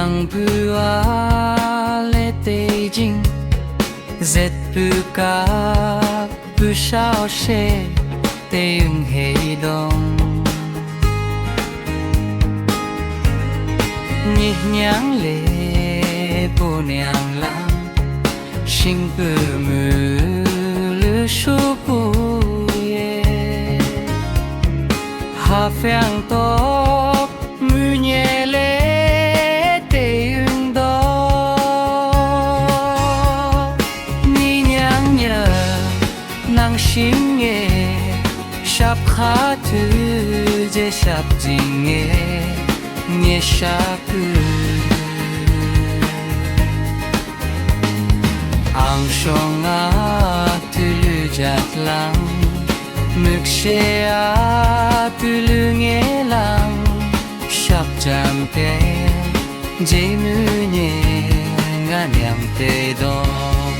nhang bua lệ tê jing zet bu ka bu sao she tê ưng hê dong nhị nhang lệ bu nhang lam sinh bu mu lu shu bu ye ha phèn to mu nhẹ lệ tê ưng đó nhị nhang nhờ nang sinh nghe sắp khá thứ dễ sắp dinh nghe sắp ang song a tulu jat lang mực xe a tulu nghe lang sắp jam te dễ mu nhẹ nga nyam te dong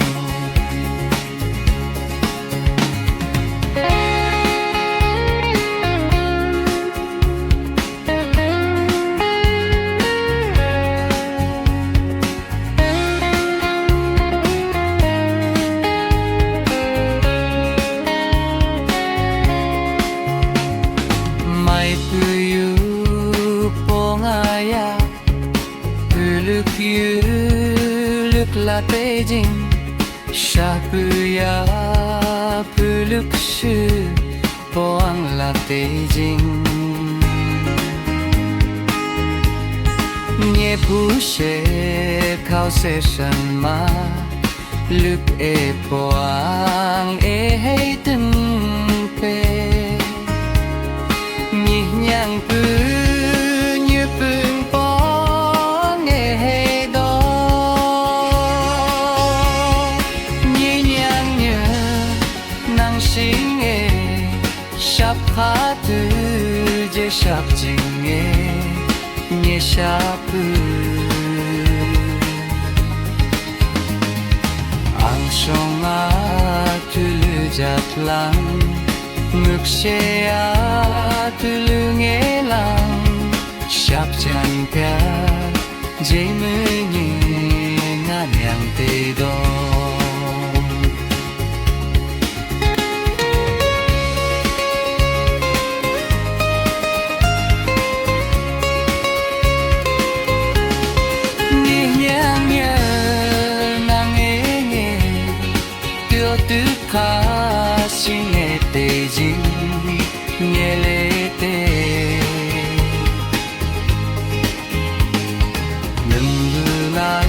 la Beijing Shabuya Puluk Shu Boang la Beijing Nye pu she Khao se shan ma Luk e boang e hei từng pe Nhi nhang pu như pương bóng e hei đó Nhi nhang nhờ năng sinh e sắp khá tư dễ sắp trình e Nye sắp ang song a tulu jat lang ngực xe a tulu nghe lang sắp chan pya dễ mơ nhẹ nga nhang tê dong tư khá xin nghe tê dinh nghe lê tê đừng lưu lại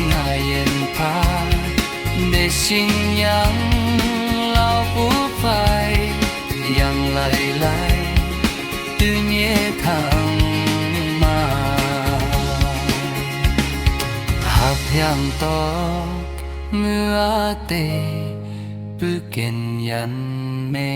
ngài yên pha để xin nhắn lao phú phai yang lại lại tư nhé thằng mà hạt yang to mưa tê bức kên yan mê